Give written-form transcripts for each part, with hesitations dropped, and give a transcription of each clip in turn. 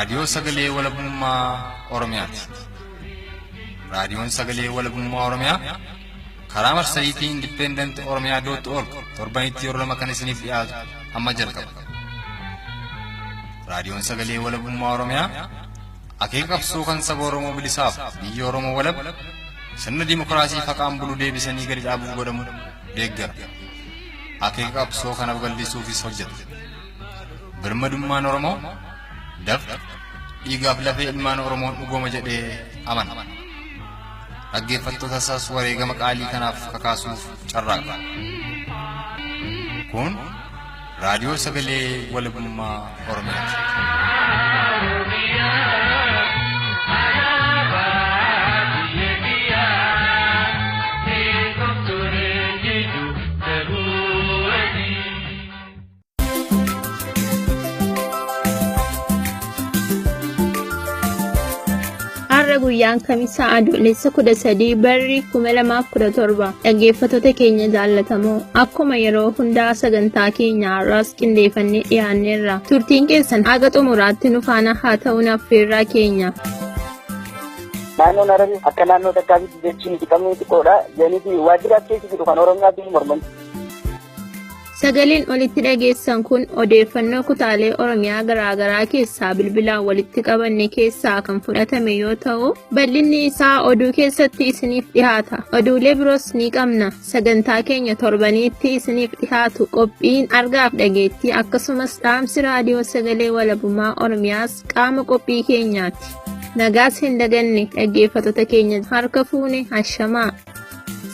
raadiyoo sagalee walabummaa Oromiyaati. Raadiyoon sagalee walabummaa Oromiyaa karaa marsariitii independent oromiyaa.org torbanitti yeroo lama kan isiniif dhiyaatu amma jalqaba. Raadiyoon sagalee walabummaa Oromiyaa akeeka qabsoo kan saba Oromoo bilisaaf biyya Oromoo walab sirna dimokiraasii faqaan bulu deebisanii gadi dhaabuuf godhamu deeggara. Akeeka qabsoo kana babal'isuufis hojjeta. Birmadummaan Oromoo dafqa dhiigaaf lafee ilmaan Oromoon dhugooma jedhee amana. Dhaggeeffattoota isaas wareegama qaalii kanaaf kakaasuuf carraaqa. Kun raadiyoo sagalee walabummaa Oromiyaati. Guyyaan kamisaa adoolessa 13 barri 2017 dhaggeeffattoota keenya jaallatamoo akkuma yeroo hundaa sagantaa keenya har'aas qindeeffannee dhiyaanneerra turtiin keessan haga xumuraatti nu faana haa ta'uun affeerraa keenya. Naannoon Harargee akka naannoo Takkaafitti jechuun xiqqamni xiqqoodha. Jeniifi waajjira keessa jiru kan Oromiyaa fi morman. Sagaleen olitti dhageessan kun odeeffannoo kutaalee Oromiyaa garaagaraa keessaa bilbilaan walitti qabanne keessaa kan fudhatame yoo ta'u, bal'inni isaa oduu keessatti isiniif dhihaata. Oduulee biroos ni qabna. Sagantaa keenya torbaniitti isiniif dhihaatu qophiin argaaf dhageettii akkasumas dhaamsi raadiyoo sagalee walabummaa Oromiyaas qaama qophii keenyaati. Nagaas hin daganne dhaggeeffattoota keenya harka fuune hashamaa.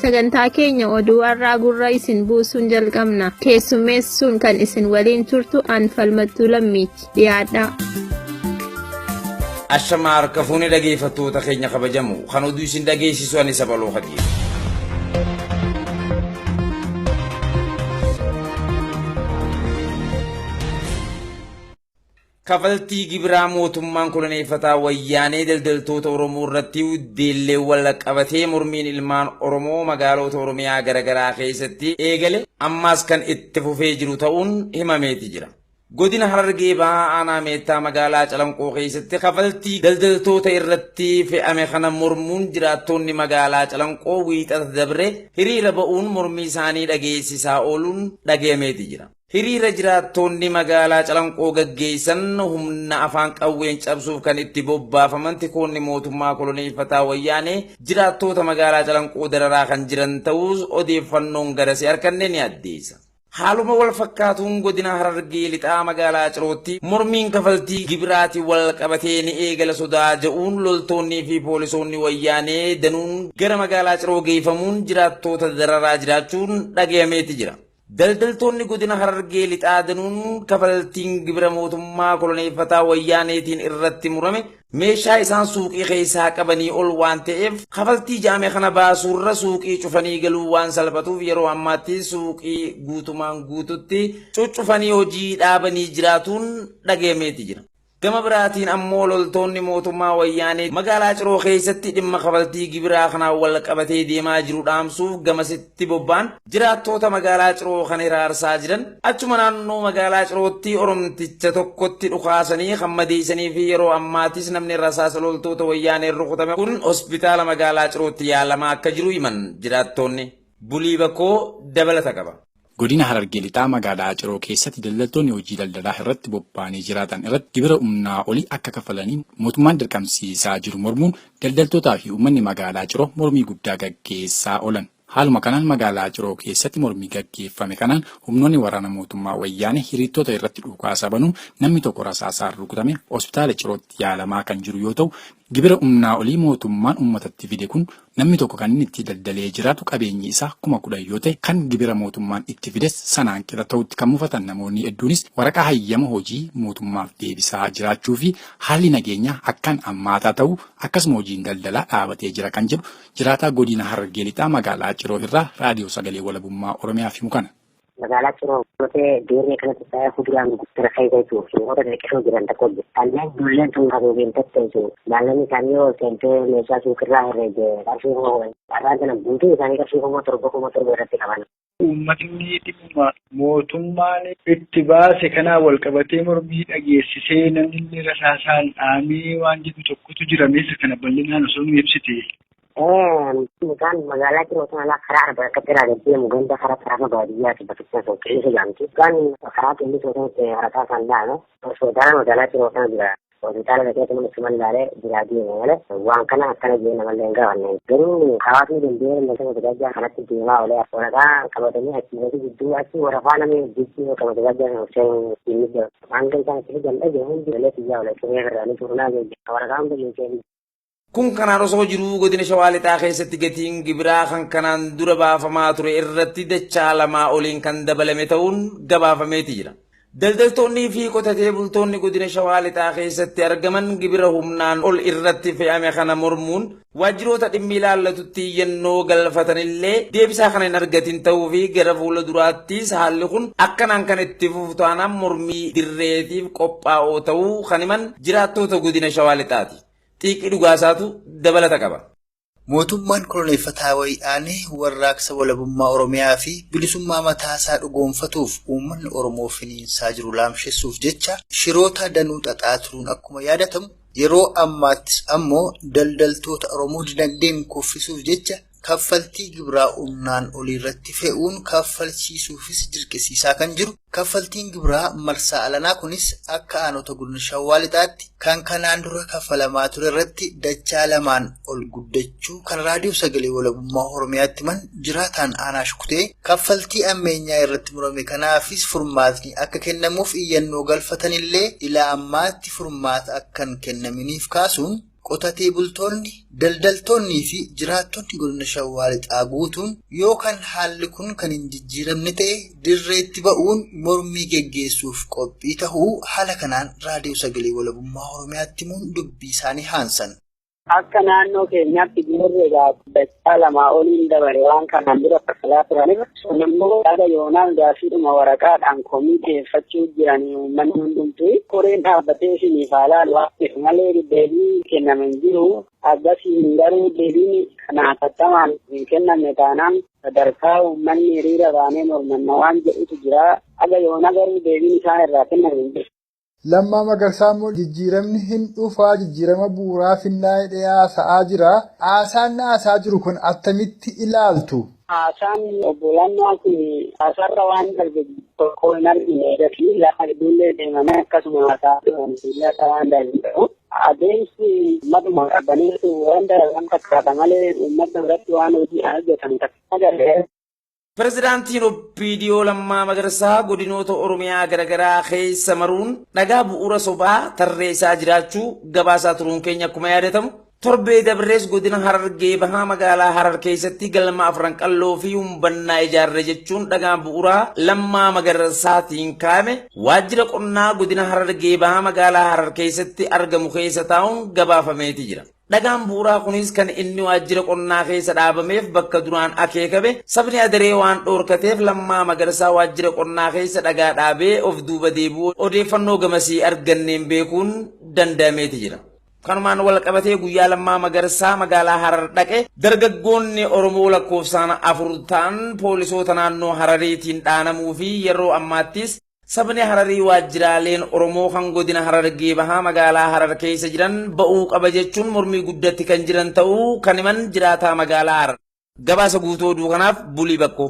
Sagantaa keenya oduu har'aa gurra isin buusuun jalqabna. Keessummeessuun kan isin waliin turtu Falmattuu Lammiiti. Dhiyaadhaa. Ashamaa harka fuune dhaggeeffattoota keenya kabajamu kan oduu isin dhageessisu ani Sabaloo Hadiya. Kafaltii gibiraa mootummaan koloneeffataa wayyaanee daldaltoota Oromoo irratti deellee wal qabatee mormiin ilmaan Oromoo magaalota Oromiyaa garaagaraa keessatti eegale ammaas kan itti fufee jiru ta'uun himameeti jira. Godina Harargee Bahaa Aanaa Meettaa magaalaa Calanqoo keessatti kafaltii daldaltoota irratti fe'ame kana mormuun jiraattonni magaalaa Calanqoo wiixata dabre hiriira ba'uun mormii isaanii dhageessisaa ooluun dhagayameeti jira. Hiriira jiraattonni magaalaa Calanqoo gaggeessan humna afaan qawween cabsuuf kan itti bobbaafaman tikoonni mootummaa koloneeffataa wayyaanee jiraattoota magaalaa Calanqoo dararaa kan jiran ta'us odeeffannoon garasii harkanne ni addeessa. Haaluma wal fakkaatuun godina Harargee lixaa magaalaa Cirootti mormiin kafaltii gibiraatii wal qabatee ni eegala sodaa jedhuun loltoonnii fi poolisoonni wayyaanee danuun gara magaalaa Ciroo geeffamuun jiraattoota dararaa jiraachuun dhagayameeti jira. Daldaltoonni godina Harargee lixaa danuun kafaltiin gibira mootummaa koloneeffataa wayyaaneetiin irratti murame meeshaa isaan suuqii keessaa qabanii ol waan ta'eef kafaltii jaame kana baasuurra suuqii cufanii galuu waan salphatuuf yeroo ammaatti suuqii guutumaan guututti cuccufanii hojii dhaabanii jiraatuun dhagayameeti jira. Gama biraatiin ammoo loltoonni mootummaa wayyaanee magaalaa Ciroo keessatti dhimma kafaltii gibiraa kanaan wal qabatee deemaa jiru dhaamsuuf gamasitti bobba'an jiraattoota magaalaa Ciroo kan hiraarsaa jiran achuma naannoo magaalaa Cirootti oromticha tokkotti dhukaasanii kan madeessanii fi yeroo ammaattis namni rasaasa loltoota wayyaanee rukutame kun hospitaala magaalaa Cirootti yaalamaa akka jiru himan jiraattoonni. Bulii Bakkoo dabalata qaba. Godina Harargee lixaa magaalaa Ciroo keessatti daldaltoonni hojii daldalaa irratti bobba'anii jiraatan irratti gibira humnaa olii akka kafalanii mootummaan dirqamsiisaa jiru mormuun daldaltootaa fi uummanni magaalaa Ciroo mormii guddaa gaggeessaa oolan. Haaluma kanaan magaalaa Ciroo keessatti mormii gaggeeffame kanaan humnoonni waraana mootummaa wayyaanee hiriirtota irratti dhukaasa banuun namni tokko rasaasaan rukutame hospitaala Cirootti yaalamaa kan jiru yoo ta'u, gibira humnaa olii mootummaan uummatatti fide kun namni tokko kan inni itti daldalee jiraatu qabeenyi isaa 10,000 yoo ta'e kan gibira mootummaan itti fides sanaan qixa ta'utti kan mufatan namoonni hedduunis waraqaa hayyama hojii mootummaaf deebisaa jiraachuu fi haalli nageenyaa akkaan hammaataa ta'u akkasuma hojiin daldalaa dhaabatee jira kan jedhu jiraataa godina Harargee lixaa magaalaa Ciroo irraa raadiyoo sagalee walabummaa Oromiyaaf himu kana. magaalaa Ciroo gootee deemee kanatti ta'ee fuduraan guddina fayyada jechuudha. Shimoota xixiqqoo jiran tokko jiru. Kanneen dulleen sun haguugeen ta'e jechuudha. Maallaqni isaanii yoo seentee meeshaa suuqirraa herreege qarshii kuma har'aa kana guutuu isaanii qarshii kuma torba irratti qaban. Uummatni dhimma mootummaan itti baase kanaa wal qabatee mormii dhageessisee namni rasaasaan dhaamee waan jedhu tokkotu jira meessa kana bal'inaan osoo nu ibsite. Mukaan magaalaa Ciroo sana karaa arba akka biraa deemu ganda karaa baadiyyaatti bakka socho'ee jedhamti. Mukaan karaa qilleensa sanatti rasaasaan dhaame soodaan magaalaa Ciroo sana jira. Hospitaala dhaqeetu nama ilaalee jiraa deemu malee waan kana akkana jee namallee hin gaafanne. Garuu hawaasni dandeenye lafa tajaajilan kanatti deemaa oolee waraqaa qabatanii achiiwwan gidduu achi warafaa namni jijjiiruu qaba tajaajilan hojjetan inni jira. Hanga isaan itti jal'aa hundi galee xiyyaa oolee qe'ee irraanii turnaa jira. Waraqaa hunda jechuun. Kun kanaan osoo jiruu godina Shawaa Lixaa keessatti gatiin gibiraa kan kanaan dura baafamaa ture irratti dachaa lamaa oliin kan dabalame ta'uun gabaafameeti jira. Daldaltoonni fi qotatee bultoonni godina Shawaa Lixaa keessatti argaman gibira humnaan ol irratti fe'ame kana mormuun waajjiroota dhimmi ilaallatutti iyyannoo galfatanillee deebisaa kana hin argatin ta'uu fi gara fuula duraattis haalli kun akkanaan kan itti fufu taanaan mormii dirreetiif qophaa'oo ta'uu kan himan jiraattoota godina Shawaa Lixaati. Xiiqii dhugaasaatu dabalata qaba. Mootummaan koloneeffataa wayyaanee warraaqsa walabummaa Oromiyaa fi bilisummaa mataasaa dhugoomfatuuf uummanni Oromoo finiinsaa jiru laamsheessuuf jecha shiroota danuu xaxaa turuun akkuma yaadatamu yeroo ammaattis ammoo daldaltoota Oromoo dinagdeen kuffisuuf jecha kaffaltii gibiraa humnaan olii irratti fe'uun kaffalchiisuufis dirqisiisaa kan jiru. Kaffaltiin gibiraa marsaa alanaa kunis akka aanota godina Shawaa Lixaatti kan kanaan dura kaffalamaa ture irratti dachaa lamaan ol guddachuu kan raadiyoo sagalee walabummaa Oromiyaatti himan jiraataan aanaa Shukutee kaffaltii ammeenyaa irratti murame kanaafis furmaatni akka kennamuuf iyyannoo galfatanillee ilaa ammaatti furmaata akkan kennaminiif kaasuun qotatee bultoonni, daldaltoonnii fi jiraattonni godina Shawaa Lixaa guutuun yookaan haalli kun kan hin jijjiiramne ta'e dirreetti ba'uun mormii geggeessuuf qophii tahuu haala kanaan raadiyoo sagalee walabummaa Oromiyaatti himuun dubbii isaanii haansan. Akka naannoo keenyaatti gurre dachaa lamaa oliin dabare waan kanaan dura kaffalaa turaniif sun immoo dhaga yoonaan gaaffiidhuma waraqaadhaan komii dhiyeeffachuu jiranii uummanni hundumtuu koreen dhaabbatee isiniif haalaan waaqeef malee deebii kennaman jiru akkasiin garuu deebiin kana hatattamaan hin kennamne taanaan sadarkaa uummanni hiriira baanee mormanna waan jedhutu jira dhaga yoona garuu deebiin isaan irraa kenname hin jiru. Lammaa Magarsaa immoo jijjiiramni hin dhufaa jijjiirama bu'uuraa finnaa'ee dhiyaa sa'aa jira. Haasaan haasaa jiru kun attamitti ilaaltu? Haasaan obbolannaa kun haasaarra waan darbe tokko hin argine fi lafa iddoolee deemanii akkasuma haasaa lafa waan danda'u. Adeemsi maduma qabbaneessu wanta waan fakkaata malee uummata biratti waan hojii argatan takka agarre. Pirezidaantiin Oppiidiyoo Lammaa Magarsaa godinoota Oromiyaa garaagaraa keessa maruun dhagaa bu'uura sobaa tarreessaa jiraachuu gabaasaa turuun keenya akkuma yaadatamu. Torbee dabrees godina Harargee bahaa magaalaa Harar keessatti galma afran qalloo fi humbannaa ijaarre jechuun dhagaan bu'uuraa Lammaa Magarsaatiin kaa'ame waajjira qonnaa godina Harargee bahaa magaalaa Harar keessatti argamu keessa taa'uun gabaafameeti jira. Dhagaan bu'uuraa kunis kan inni waajjira qonnaa keessa dhaabameef bakka duraan akeekame sabni adaree waan dhoorkateef Lammaa Magarsaa waajjira qonnaa keessa dhagaa dhaabee of duuba deebi'uu odeeffannoo gamasii arganneen beekuun danda'ameeti jira. Kanumaan wal qabatee guyyaa Lammaa Magarsaa magaalaa Harar dhaqe dargaggoonni Oromoo lakkoofsaan 4 ta'an poolisoota naannoo Harariitiin dhaanamuu fi yeroo ammaattis sabni Hararii waajjiraaleen Oromoo kan godina Harargee bahaa magaalaa Harar keessa jiran ba'uu qaba jechuun mormii guddatti kan jiran ta'uu kan himan jiraataa magaalaa Harar. Gabaasa guutuu oduu kanaaf Bulii Bakkoo.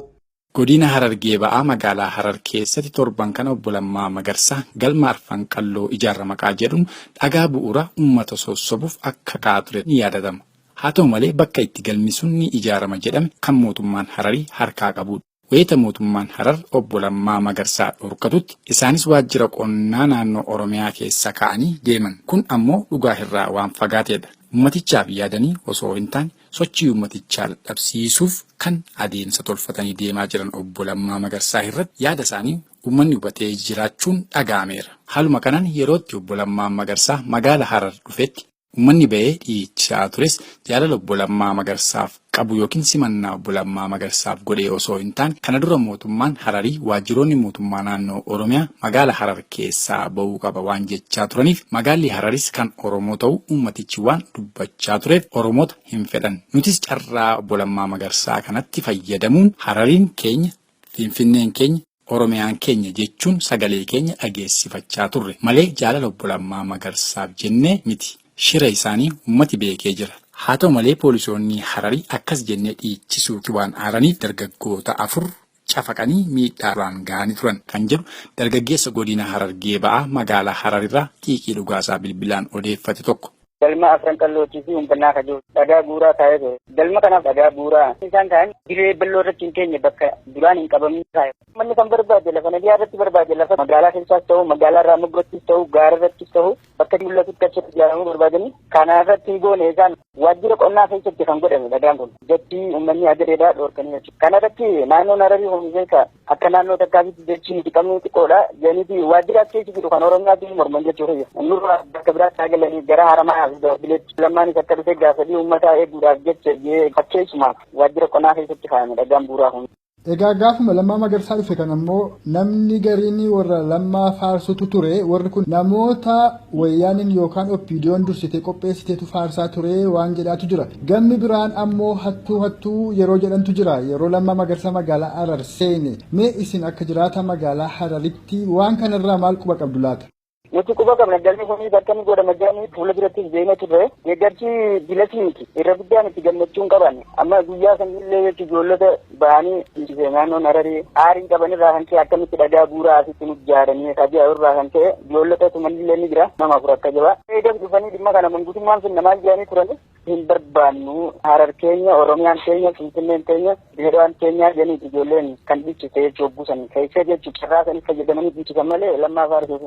Godina Harargee ba'aa magaalaa Harar keessatti torban kana obbo Lammaa Magarsaa galma arfan qalloo ijaarra maqaa jedhuun dhagaa bu'uura uummata sossobuuf akka kaa'aa ture ni yaadatama. Haa ta'u malee bakka itti galmi sun ni ijaarama jedhame kan mootummaan Hararii harkaa qabudha. Wayita mootummaan Harar obbo Lammaa Magarsaa dhorkatutti isaanis waajjira qonnaa naannoo Oromiyaa keessa kaa'anii deeman. Kun ammoo dhugaa irraa waan fagaateedha. Ummatichaaf yaadanii osoo hin taane sochii ummatichaa dhabsiisuuf kan adeemsa tolfatanii deemaa jiran obbo Lammaa Magarsaa irratti yaada isaanii uummanni hubatee jiraachuun dhaga'ameera. Haaluma kanaan yerootti obbo Lammaa Magarsaa magaala Harar dhufetti Uummanni ba'ee dhiichaa tures jaalala obbo Lammaa Magarsaaf qabu yookiin simannaa obbo Lammaa Magarsaaf godhee osoo hin taane kana dura mootummaan Hararii waajjiroonni mootummaa naannoo Oromiyaa magaala Harar keessaa ba'uu qaba waan jechaa turaniif magaalli Hararis kan Oromoo ta'uu uummatichi waan dubbachaa tureef Oromoota hin fedhan. Nutis carraa obbo Lammaa Magarsaa kanatti fayyadamuun Harariin keenya, Finfinneen keenya, Oromiyaan keenya jechuun sagalee keenya dhageessifachaa turre malee jaalala obbo Lammaa Magarsaaf jennee miti. Shira isaanii uummati beekee jira. Haa ta'u malee poolisoonni Hararii akkas jennee dhiichisuuti waan aaraniif dargaggoota 4 cafaqanii miidhaan ga'anii turan kan jedhu dargaggeessa godina Harargee ba'aa magaalaa Hararirraa xiiqii dhugaasaa bilbilaan odeeffate tokko. Dalma afran qal'ootii fi uummanaa kajoo dhagaa buuraa taa'ee ture. Dalma kanaaf dhagaa buuraa isaan ta'an dirree balloo irratti hin keenye bakka duraan hin qabamin taa'e. Manni kan barbaade lafa nadiyaa irratti barbaade lafa magaalaa keessaas ta'u magaalaa irraa moggaattis ta'u gaara irrattis ta'u bakka mul'atutti achatti ijaaramuu barbaadanii kana irratti hin goone isaan waajjira qonnaa keessatti kan godhame dhagaan kun jechi uummanni agareedhaa dhoorkanii jechuudha. Kana irratti naannoon Hararii Homiseeka akka naannoo takkaatitti jechi nuti qabnu xiqqoodha jedhaniiti waajjira keessa jiru kan Oromiyaatiin morman jechuudha. Nurraa bakka biraa saagalanii gara Haramaa bileetti lammaanis akka dhufe gaafatanii uummataa eeguudhaaf jecha fakkeessumaaf waajjira qonnaa keessatti kaa'ame dhagaan buuraa kun. Egaa gaafuma Lammaa Magarsaa dhufe kan ammoo namni gariin warra Lammaa faarsutu ture warri kun namoota wayyaaniin yookaan oppiidiyoon dursitee qopheessiteetu faarsaa ture waan jedhaatu jira. Gammi biraan ammoo hattuu yeroo jedhantu jira yeroo Lammaa Magarsaa magaalaa Harar seene mee isin akka jiraata magaalaa Hararitti waan kanarraa maal quba qabdu laata? Nuti quba qabna galmi kun bakka inni godhama jedhanii fuula biratti deemee turre deeggarsi bilatii miti irra guddaan itti gammachuun qaban amma guyyaa sanillee jechuun ijoollota bahanii naannoon Hararii aarii qaban irraa kan ka'e akkamitti dhagaa buuraa asitti nu ijaaranii kaji'a irraa kan ka'e ijoollota tumanillee ni jira nama afur akka jabaa. Eegas dhufanii dhimma kana mangutummaan sun namaan jedhanii turan hin barbaannu Harar keenya Oromiyaan keenya Finfinneen keenya Dirreedawaan keenya jedhanii ijoolleen kan dhiichise jechuu obbusan keessee jechuun carraa sanii fayyadamanii dhiichisan malee Lammaa faarsuuf.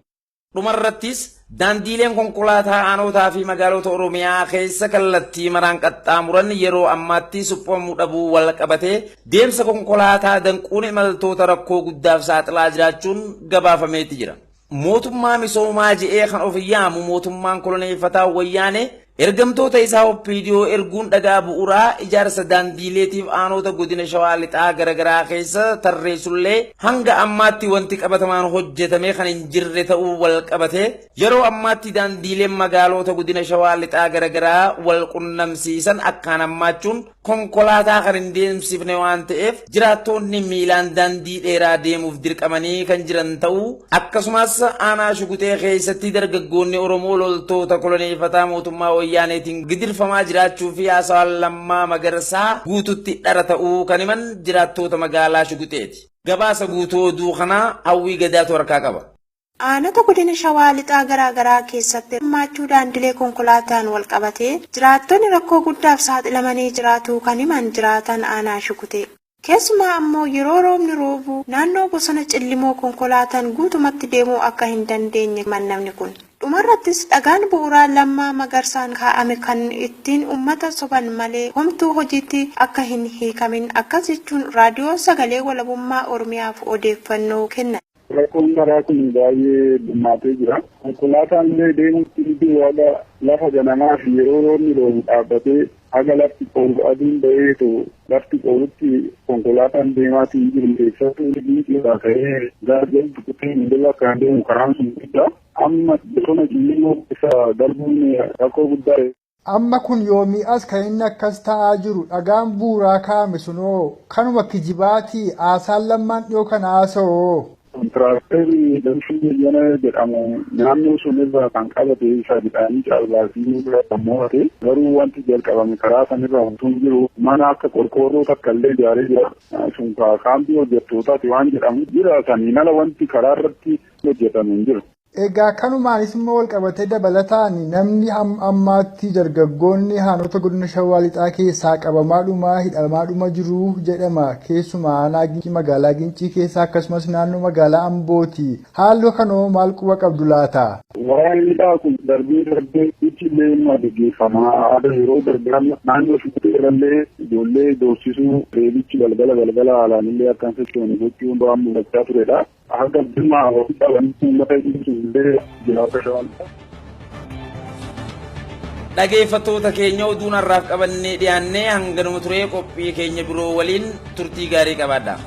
Dhumarrattis daandiileen konkolaataa aanotaa fi magaalota Oromiyaa keessa kallattii maraan qaxxaamuran yeroo ammaatti suphamuu dhabuu wal qabatee deemsa konkolaataa danquun imaltoota rakkoo guddaaf saaxilaa jiraachuun gabaafameeti jira. Mootummaa misoomaa je'ee kan of yaamu mootummaan koloneeffataa wayyaanee ergamtoota isaa oppiidiyoo erguun dhagaa bu'uuraa ijaarsa daandiileetiif aanota godina Shawaa Lixaa garagaraa keessa tarreessullee hanga ammaatti wanti qabatamaan hojjetame kan hin jirre ta'uu wal qabatee yeroo ammaatti daandiileen magaalota godina Shawaa Lixaa garagaraa wal qunnamsiisan akkaan hammaachuun konkolaataa kan hin deemsifne waan ta'eef jiraattonni miilaan daandii dheeraa deemuuf dirqamanii kan jiran ta'uu akkasumas aanaa Shugutee keessatti dargaggoonni Oromoo loltoota koloneeffataa mootummaa wayyaaneetiin gidirfamaa jiraachuu fi haasawaan Lammaa Magarsaa guututti dhara ta'uu kan himan jiraattoota magaalaa Shuguteeti. Gabaasa guutuu oduu kanaa Hawwii Gadaatu harkaa qaba. Aanota godina Shawaa Lixaa garaagaraa keessatti hirmaachuu daandilee konkolaataan wal qabatee jiraattonni rakkoo guddaaf saaxilamanii jiraatu kan himan jiraatan aanaa Shugutee. Keessumaa ammoo yeroo roobni roobu naannoo bosona Cillimoo konkolaataan guutumatti deemuu akka hin dandeenye namni kun. Dhumarrattis dhagaan bu'uuraa Lammaa Magarsaan kaa'ame kan ittiin uummata soban malee homtuu hojiitti akka hin hiikamin akkas jechuun raadiyoo sagalee walabummaa Oromiyaaf odeeffannoo kennan. Rakkoon karaa kun baay'ee dhummaatee jira. Konkolaataan illee deemuutti waaqa lafa ganamaa fi yeroo roobni roobu dhaabbatee haga lafti qoolu aduun ba'eetu lafti qoolutti konkolaataan deemaatii jiru keessattuu dhiiqiidhaa ka'ee gaargeel Shugutee Mindila kan deemu karaan sun guddaa amma bosona Cillimoo keessa darbuun rakkoo guddaa. Amma kun yoomii as kan inni akkas ta'aa jiru dhagaan bu'uuraa kaa'ame sunoo kanuma kijibaatii haasaan Lammaan dhiyoo kana haasa'oo. Kontiraakteri Damshii Bayyana jedhamu naannoo sunirraa kan qabate isa midhaanii caalbaasii irraa kan mo'ate garuu wanti jalqabame karaa sanirraa wantuun jiru mana akka qorqoorroo takka illee ijaaree jira sun kaampii hojjettootaati waan jedhamu jira saniin ala wanti karaa irratti hojjetame hin jiru. Egaa kanumaanis immoo wal qabatee dabalataan namni ammaatti dargaggoonni aanota godina Shawaa Lixaa keessaa qabamaadhuma hidhamaadhuma jiru jedhama keessumaa aanaa magaalaa Gincii keessaa akkasumas naannoo magaalaa Ambooti. Haalli kanoo maal quba qabdu laata? Waa'ee hidhaa kun darbee itti illee immoo gaggeeffamaa aadaa yeroo darban naannoo Shugutee irrallee ijoollee doorsisuu reebichi galgala haalaan illee akkan sochoonu gochuun waan mul'achaa turedha. Akka dhimma hawwaasa wanti uummata ibsu illee jiraata shawaan. Dhaggeeffattoota keenya oduu har'aaf qabannee dhiyaannee hanganuma turee qophii keenya biroo waliin turtii gaarii qabaadhaa.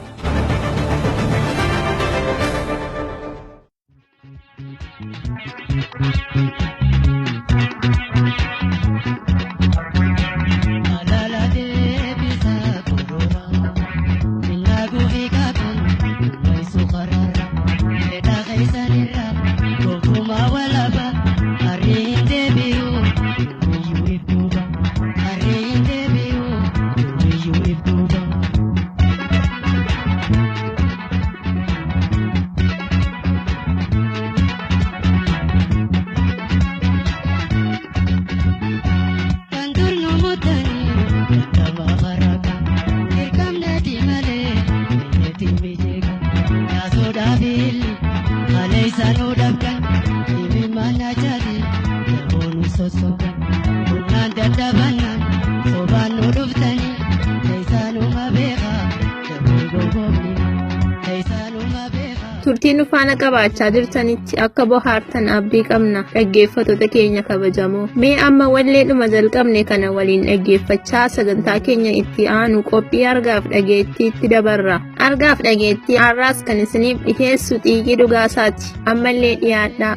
Turtiin faana qabaachaa jirtanitti akka bohaartan abdii qabna dhaggeeffattoota keenya kabajamoo. Mee amma walleedhuma jalqabne kana waliin dhaggeeffachaa sagantaa keenya itti aanu qophii argaaf dhageettiitti dabarra. Argaaf dhageettii har'aas kan isiniif dhiheessu Xiiqii Dhugaasaati. Ammallee dhiyaadhaa.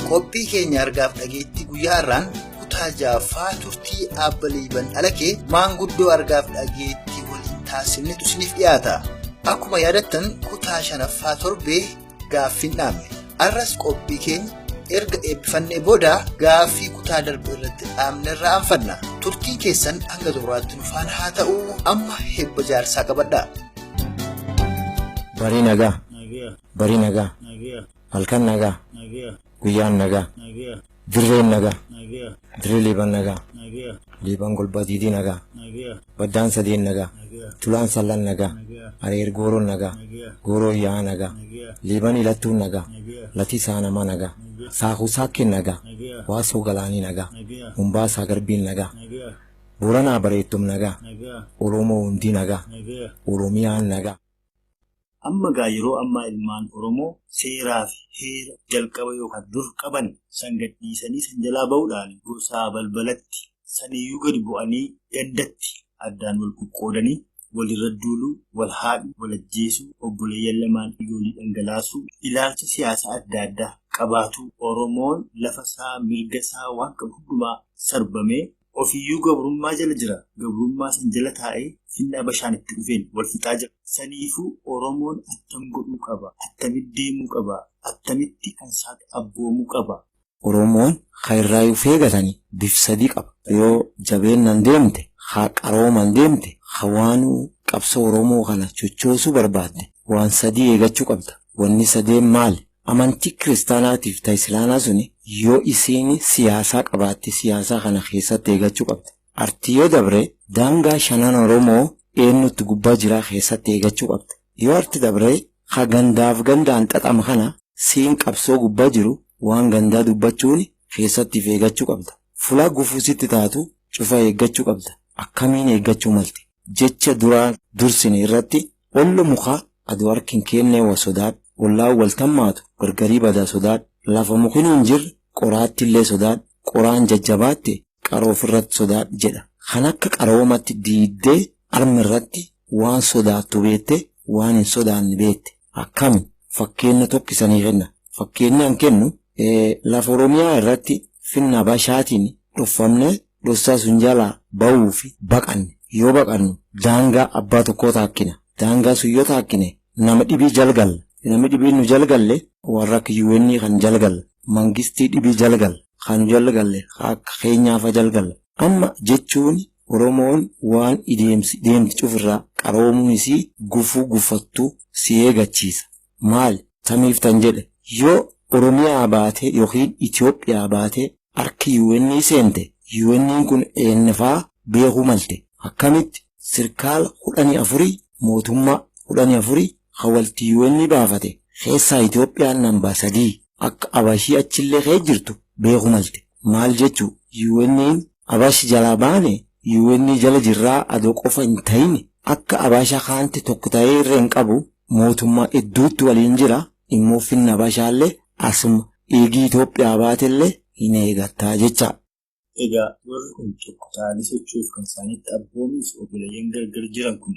Qophii keenya argaaf dhageettii guyyaa irraan kutaa jaaffaa turtii Abbaliiban Alakee maanguddoo argaaf dhageettii waliin taasifnetu isiniif dhiyaata. Akkuma yaadattan kutaa shanaffaa torbee gaaffiin dhaabne. Arras qophii keenya erga eebbifannee booda gaaffii kutaa darbe irratti dhaabne irraa anfanna. Turtiin keessan hanga xumuraatti nu faana haa ta'u amma hebba jaarsaa qabadhaa. Barii nagaa. Barii nagaa. Halkan nagaa. Guyyaan nagaa. Dirreen nagaa. Dirree Liiban nagaa. Liiban golbatiitii nagaa. Baddaan sadeen nagaa. Tulaan sallan nagaa. Areer gooroon nagaa. Gooroo yaa nagaa. Liiban ilattuun nagaa. Latii saanamaa nagaa. Saakuu saakkeen nagaa. Waasoo galaanii nagaa. Mumbaasaa garbiin nagaa. Booranaa bareettum nagaa. Oromoo hundii nagaa. Oromiyaan nagaa. Amma gaa yeroo ammaa ilmaan Oromoo seeraa fi heera jalqaba yookaan dur qaban san gadhiisanii san jalaa ba'uudhaan gosaa balbalatti saniyyuu gadi bu'anii dandatti addaan wal qoqqoodanii walirra duuluu, wal haadhuu, wal ajjeesuu, obboleeyyan lamaan ijoollee dhangalaasuu, ilaalcha siyaasa adda addaa qabaatuu Oromoon lafa isaa mirga isaa waan qabu hundumaa sarbamee ofiyyuu gabrummaa jala jira. Gabrummaa san jala taa'ee finna bashaan itti dhufeen wal fixaa jira. Saniifuu Oromoon attam godhuu qaba, attamitti deemuu qaba, attamitti kan isaatti abboomuu qaba. Oromoon khayirraa ufee gatanii bif sadii qaba. Yoo jabeennan deemte, haa qarooman deemte, hawaanuu qabsoo Oromoo kana chochoosuu barbaadde waan sadii eegachuu qabda. Wanni sadeen maali? Amantii kiristaanaatiif ta'e islaanaa suni yoo isiin siyaasaa qabaatte siyaasaa kana keessatti eegachuu qabda. Artii yoo dabre daangaa shanan Oromoo eenyutti gubbaa jiraa keessatti eegachuu qabda. Yoo arti dabre ha gandaaf gandaan xaxama kana siin qabsoo gubbaa jiru waan gandaa dubbachuun keessatti eegachuu qabda. Fulaa gufuusitti taatu cufa eegachuu qabda. Akkamiin eegachuu malte? Jecha duraan dursine irratti ollu mukaa aduu harkin kennee wa sodaadha. Ollaa waltammaatu gargarii badaa sodaadha. Lafa mukinuun jirre qoraatti illee sodaadha. Qoraan jajjabaatte qaroo ofirratti sodaadha jedha. Kan akka qaroomatti diiddee arma irratti waan sodaattu beette waan hin sodaanne beette. Akkami fakkeenya tokkisanii kenna. Fakkeenya an kennu lafa Oromiyaa irratti finna bashaatiin dhuffamne dhossaa sun jalaa ba'uu fi baqanne yoo baqannu daangaa abbaa tokkoo taakkina. Daangaa sun yoo taakkine nama dhibii jalgalla. Namni dhibii nu jalgalle warra akka UN kan jalgalla. Mangistii dhibii jalgalla. Kan jalgalle akka keenyaafa jalgalla. Amma jechuun Oromoon waan deemti cufirraa qaroomuunis gufuu gufattuu si eegachiisa. Maal samiif tan jedhe yoo Oromiyaa baatee yookiin Itoophiyaa baatee harki UN seente UN kun eenyafaa beekuu malte. Akkamitti sirkaala 14 mootummaa 14 hawaltii UN baafate keessaa Itoophiyaan nambaa 3 akka Abashii achillee kee jirtu beekuu malte. Maal jechuu UN Abashi jalaa baane UN jala jirraa adoo qofa hin ta'in akka Abasha kaanti tokko ta'ee irra hin qabu mootummaa hedduutti waliin jira immoo finna Abashaallee asuma eegii Itoophiyaa baatellee hin eegattaa jecha. Egaa warri kun tokko ta'anii socho'uuf kan isaanitti abboomis obboleeyyan gargar jiran kun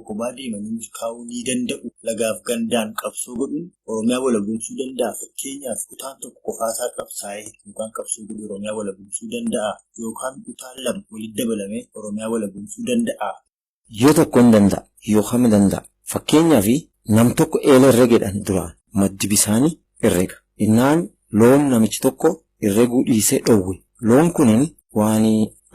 qobaa deemanii milkaa'uu ni danda'u. Lagaaf gandaan qabsoo godhuun Oromiyaa walabumsuu danda'a. Fakkeenyaaf kutaan tokko qofaasaa qabsaa'ee yookaan qabsoo godhu Oromiyaa walabumsuu danda'a. Yookaan kutaan lama walitti dabalamee Oromiyaa walabumsuu danda'a. Yoo tokko hin danda'a yookaan danda'a. Fakkeenyaaf nam tokko eela herreegedhaan duraan maddi bisaanii herreega. Innaan loon namichi tokko herreeguu dhiisee dhowwe. Loon kunin waan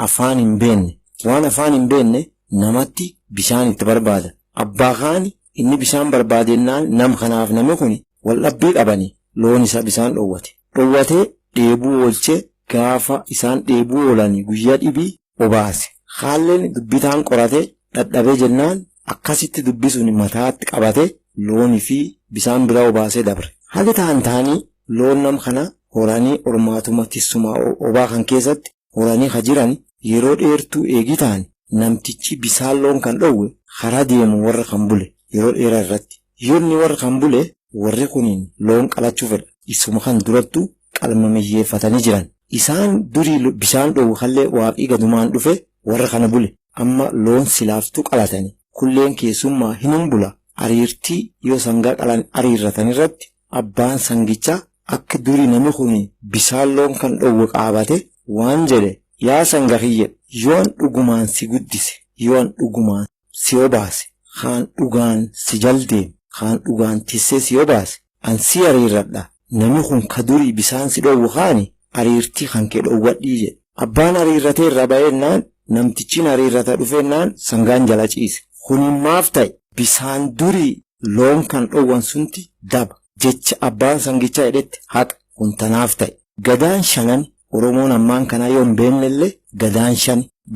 afaan hin beenne. Waan afaan hin beenne namatti bishaan itti barbaada. Abbaa kaani inni bishaan barbaadennaan nam kanaaf namni kun wal dhabbii qabanii loon isaa bishaan dhowwate. Dhowwatee dheebuu oolchee gaafa isaan dheebuu oolanii guyyaa dhibii obaase. Haalleen dubbitaan qoratee dadhabee jennaan akkasitti dubbisuun mataatti qabate loonii fi bishaan biraa obaasee dabre. Haalli ta'anii loon nam kana horanii ormaatuma tissuma obaa kan keessatti horanii jiran yeroo dheertuu eegii ta'an namtichi bishaan loon kan dhowwe karaa deemu warra kan bule yeroo dheeraa irratti. Yoonni warra kan bule warri kuniin loon qalachuu fedha. Isuma kan durattu qalmamiyyeeffatanii jiran. Isaan durii bishaan dhowwu hallee waaqii gadumaan dhufe warra kana bule. Amma loon silaaftuu qalatanii kulleen keessummaa hin bula. Ariirtii yoo sangaa qalan ariirratan irratti abbaan sangichaa akka durii namni kun bishaan loon kan dhowwe qaabate waan jedhe yaa sanga kiyya yoon dhugumaan si guddise yoon dhugumaan si obaase kaan dhugaan si jaldeem kaan dhugaan tissee si obaase an si ariirradha namni kun ka durii bishaan si dhowwu kaani ariirtii kan kee dhowwadhii jedhe. Abbaan ariirratee irra ba'ennaan namtichiin ariirrata dhufennaan sangaan jala ciise. Kunin maaf ta'e bishaan durii loon kan dhowwan sunti daba. Jecha abbaan sangichaa jedhetti haqa kun tanaaf ta'e. Gadaan shanan Oromoon ammaan kanaa yoo hin beennellee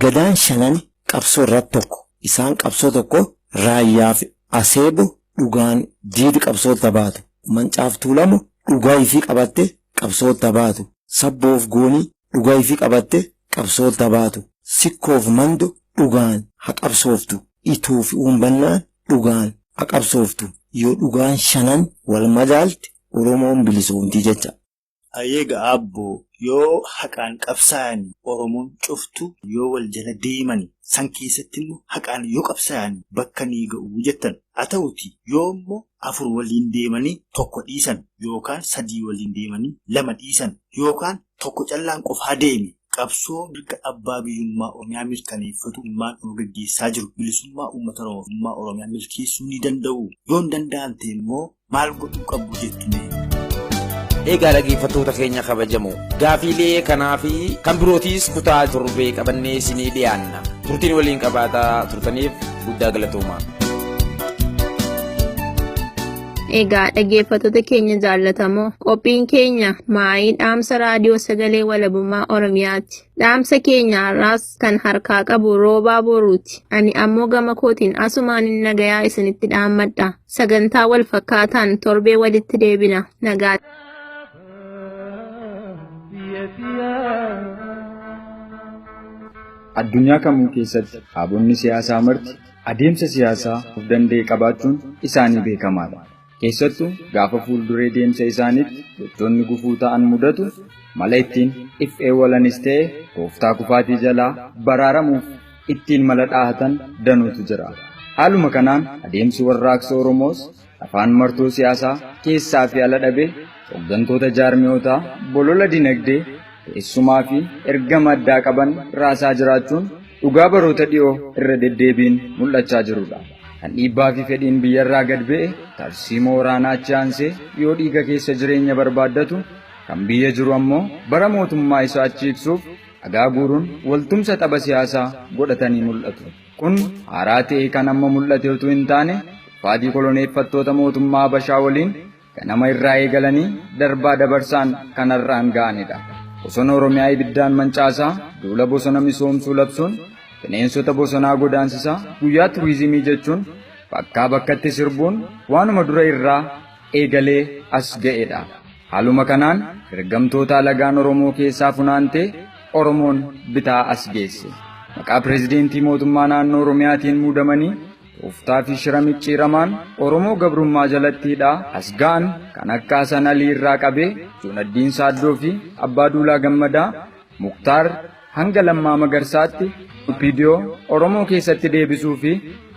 gadaan shanan qabsoo irratti tokko. Isaan qabsoo tokko raayyaaf aseebu dhugaan diidi qabsoota baatu. Mancaaftuu lama dhugaa ifii qabatte qabsoota baatu. Sabboof goonii dhugaa ifii qabatte qabsoota baatu. Sikkoof mando dhugaan haa qabsooftu. Ituuf uumbannaan dhugaan haa qabsooftu. Yoo dhugaan shanan wal madaalti Oromoon bilisoomtii jecha. Ayyeega abboo yoo haqaan qabsaa'an Oromoon cuftu yoo wal jala deeman san keessatti immoo haqaan yoo qabsaa'an bakka ni ga'u jettan. Haa ta'uti yoo immoo 4 waliin deemanii tokko dhiisan yookaan 3 waliin deemanii 2 dhiisan yookaan tokko callaan qofaa deeme. Qabsoo mirga abbaa biyyummaa Oromiyaa mirkaneeffatu ilmaan Oromoo gaggeessaa jiru. Bilisummaa uummata Oromiyaa milkeessuu ni danda'u. Yoo hin danda'an ta'e immoo maal godhuu qabu jettune. Egaa dhaggeeffattoota keenya kabajamoo gaafiilee kanaa fi kan birootiis kutaa torbee qabannee isinii dhiyaanna. Turtiin waliin qabaataa turtaniif guddaa galatoomaa. Egaa dhaggeeffattoota keenya jaallatamoo qophiin keenya maayii dhaamsa raadiyoo sagalee walabummaa Oromiyaati. Dhaamsa keenya har'aas kan harkaa qabu Roobaa Boruuti. Ani ammoo gama kootiin asumaan nagayaa isinitti dhaammadha. Sagantaa wal fakkaataan torbee walitti deebina. Nagaa. Addunyaa kamuu keessatti dhaabonni siyaasaa marti adeemsa siyaasaa of danda'e qabaachuun isaanii beekamaadha. Keessattuu gaafa fuulduree deemsa isaaniitti gochoonni gufuu ta'an mudatu mala ittiin if eewwalanis ta'e tooftaa kufaatii jalaa baraaramuuf ittiin mala dhaahatan danuutu jira. Haaluma kanaan adeemsi warraaqsa Oromoos afaan martuu siyaasaa keessaa fi ala dhabee hooggantoota jaarmiyootaa bolola dinagdee teessumaa fi ergama addaa qaban raasaa jiraachuun dhugaa baroota dhiyoo irra deddeebiin mul'achaa jirudha. Kan dhiibbaa fi fedhiin biyyarraa gad ba'e tarsiimoo waraanaa achi aansee yoo dhiiga keessa jireenya barbaaddatu kan biyya jiru ammoo bara mootummaa isaa achi ibsuuf dhagaa guuruun waltumsa tapha siyaasaa godhatanii mul'atu. Kun haaraa ta'e kan amma mul'ate utuu hin taane faatii koloneeffattoota mootummaa Habashaa waliin ganama irraa eegalanii darbaa dabarsaan kan har'aan ga'anidha. Bosona Oromiyaa ibiddaan mancaasaa duula bosona misoomsuu labsuun bineensota bosonaa godaansisaa guyyaa turizimii jechuun bakkaa bakkatti sirbuun waanuma dura irraa eegalee as ga'edha. Haaluma kanaan ergamtoota alagaan Oromoo keessaa funaantee Oromoon bitaa as geesse. Maqaa pireezidentii mootummaa naannoo Oromiyaatiin muudamanii tooftaa fi shira micciiramaan Oromoo gabrummaa jalattiidhaa as ga'an kan akka Hasan Alii irraa qabee Junaddiin Saaddoo fi Abbaa Duulaa Gammadaa Muktaar hanga Lammaa Magarsaatti viidiyoo Oromoo keessatti deebisuu fi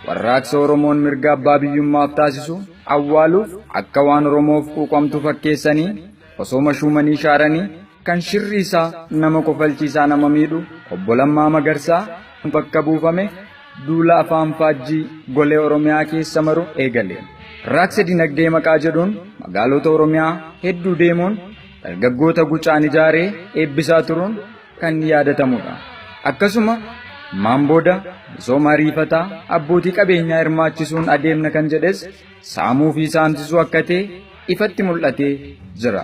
warraaqsa Oromoon mirga abbaa biyyummaaf taasisu awwaaluuf akka waan Oromoof quuqamtu fakkeessanii osoo mashuumanii shaaranii kan shirri isaa nama kofalchiisaa nama miidhu obbo Lammaa Magarsaa bakka buufame duula afaan faajjii golee Oromiyaa keessa maru eegale. Raaksa dinagdee maqaa jedhuun magaalota Oromiyaa hedduu deemuun dargaggoota gucaan ijaaree eebbisaa turuun kan yaadatamudha. Akkasuma maambooda misooma ariifataa abbootii qabeenyaa hirmaachisuun adeemna kan jedhes saamuu fi saamsisuu akka ta'e ifatti mul'atee jira.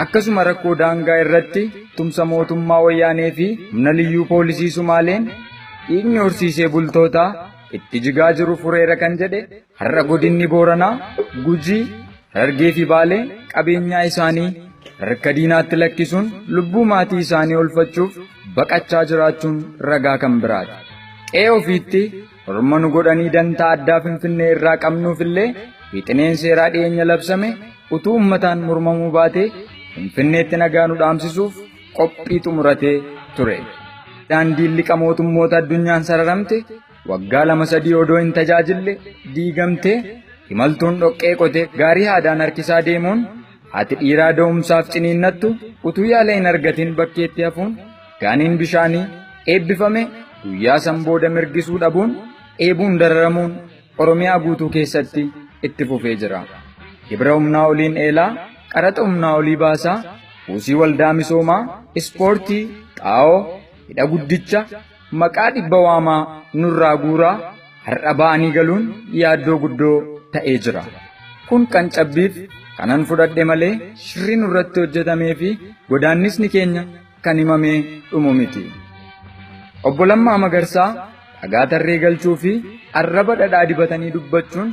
Akkasuma rakkoo daangaa irratti tumsa mootummaa wayyaanee fi humna liyyuu poolisii Sumaaleen dhiigni horsiisee bultootaa itti jigaa jiru fureera kan jedhe har'a godinni Booranaa, Gujii, Harargee fi Baalee qabeenyaa isaanii harka diinaatti lakkisuun lubbuu maatii isaanii oolfachuuf baqachaa jiraachuun ragaa kan biraati. Qe'ee ofiitti orma nu godhanii dantaa addaa Finfinnee irraa qabnuufillee wixineen seeraa dhiyeenya labsame utuu uummataan mormamuu baatee Finfinneetti nagaa nu dhaamsisuuf qophii xumuratee ture. Daandiin liqa mootummoota addunyaan sararamte waggaa 2-3 odoo hin tajaajille diigamtee imaltuun dhoqqee qote gaarii haadaan harkisaa deemuun haati dhiiraa da'umsaaf ciniinnattu utuu yaala hin argatin bakkeetti hafuun gaaniin bishaanii eebbifame guyyaa san booda mirgisuu dhabuun eebuun dararamuun Oromiyaa guutuu keessatti itti fufee jira. Gibira humnaa oliin eelaa, qaraxa humnaa olii baasaa, buusii waldaa misoomaa, ispoortii, xaa'oo, hidha guddicha, maqaa dhibba waamaa nurraa guuraa har'a ba'anii galuun yaaddoo guddoo ta'ee jira. Kun kan cabbiif kanan fudhadhe malee shirri nurratti hojjetamee fi godaannisni keenya kan himamee dhumu miti. Obbo Lammaa Magarsaa dhagaa tarree galchuu fi arraba dhadhaa dibatanii dubbachuun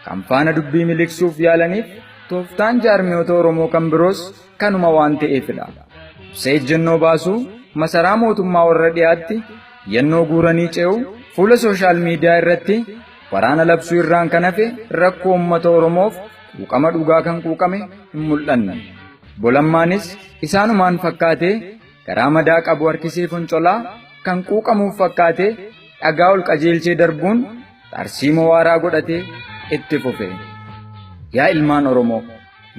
kan faana dubbii miliqsuuf yaalaniif tooftaan jaarmiyoota Oromoo kan biroos kanuma waan ta'eefidha. Ibsa ejjennoo baasuu masaraa mootummaa warra dhiyaatti yennoo guuranii ce'u fuula sooshaal miidiyaa irratti waraana labsuu irraan kan hafe rakkoo uummata Oromoof quuqama dhugaa kan quuqame hin mul'anne. Obbo Lammaanis isaanumaan fakkaatee garaa madaa qabu harkisee foncolaa kan quuqamuuf fakkaatee dhagaa ol qajeelchee darbuun tarsiimoo waaraa godhatee itti fufe. Yaa ilmaan Oromoo,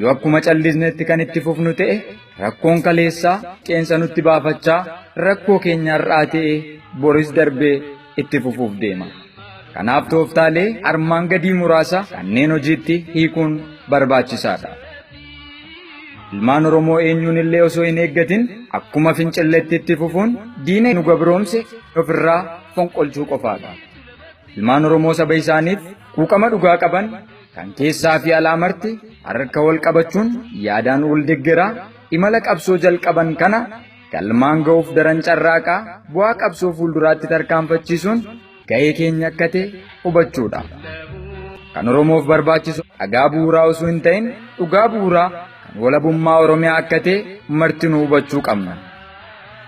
yoo akkuma callisnetti kan itti fufnu ta'e rakkoon kaleessaa qeensa nutti baafachaa rakkoo keenya har'aa ta'e boris darbee itti fufuuf deema. Kanaaf tooftaalee armaan gadii muraasa kanneen hojiitti hiikuun barbaachisaadha. Ilmaan Oromoo eenyuun illee osoo hin eeggatin akkuma fincilletti itti fufuun diina nu gabroomse ofirraa fonqolchuu qofaadha. Ilmaan Oromoo saba isaaniif quuqama dhugaa qaban kan keessaa fi alaa marti harka wal qabachuun yaadaan wal deeggaraa imala qabsoo jalqaban kana galmaan ga'uuf daran carraaqaa bu'aa qabsoo fuulduraatti tarkaanfachiisuun ga'ee keenya akka ta'e hubachuudha. Kan Oromoof barbaachisu dhagaa bu'uuraa osoo hin ta'in dhugaa bu'uuraa kan walabummaa Oromiyaa akka ta'e martinuu hubachuu qabna.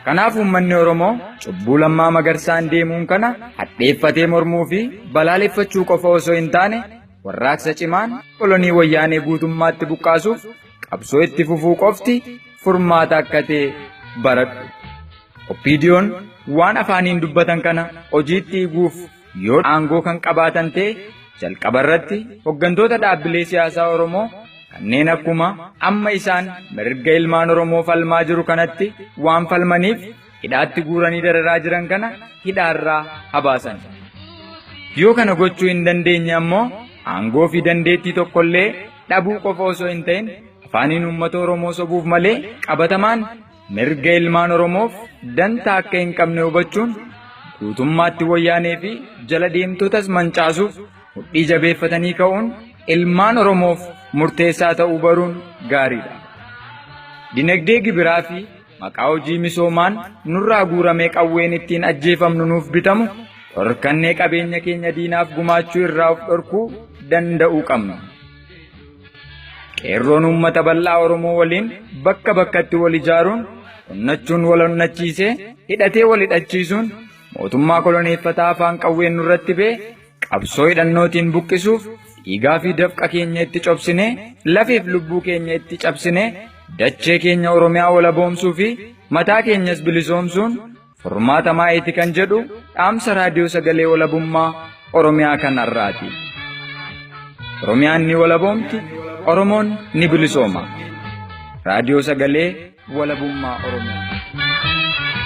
Kanaaf uummanni Oromoo cubbuu Lammaa Magarsaan deemuun kana hadheeffatee mormuu fi balaaleffachuu qofa osoo hin taane warraaqsa cimaan kolonii wayyaanee guutummaatti buqqaasuuf qabsoo itti fufuu qofti furmaata akka ta'e baradhu. Oppiidiyoon waan afaaniin dubbatan kana hojiitti hiikuuf yoo aangoo kan qabaatan ta'e jalqaba irratti hooggantoota dhaabbilee siyaasaa Oromoo kanneen akkuma amma isaan mirga ilmaan Oromoo falmaa jiru kanatti waan falmaniif hidhaatti guuranii dararaa jiran kana hidhaarraa habaasan. Yoo kana gochuu hin dandeenye ammoo aangoo fi dandeettii tokkollee dhabuu qofa osoo hin ta'in afaaniin uummata Oromoo sobuuf malee qabatamaan mirga ilmaan Oromoof dantaa akka hin qabne hubachuun guutummaatti wayyaanee fi jala deemtotas mancaasuuf mudhii jabeeffatanii ka'uun ilmaan Oromoof murteessaa ta'uu baruun gaariidha. Dinagdee gibiraa fi maqaa hojii misoomaan nurraa guuramee qawween ittiin ajjeefamnu nuuf bitamu dhorkannee qabeenya keenya diinaaf gumaachuu irraa of dhorkuu danda'uu qabna. Qeerroon uummata bal'aa Oromoo waliin bakka bakkatti wal ijaaruun onnachuun wal onnachiisee hidhatee wal hidhachiisuun mootummaa koloneeffataa afaan qawween nurratti bee qabsoo hidhannootiin buqqisuuf dhiigaa fi dafqa keenya itti cobsinee lafeef lubbuu keenya itti cabsinee dachee keenya Oromiyaa walaboomsuu fi mataa keenyas bilisoomsuun furmaata maayiiti kan jedhu dhaamsa raadiyoo sagalee walabummaa Oromiyaa kanarraati. Oromiyaan ni walaboomti, Oromoon ni bilisooma. Raadiyoo sagalee walabummaa Oromiyaa.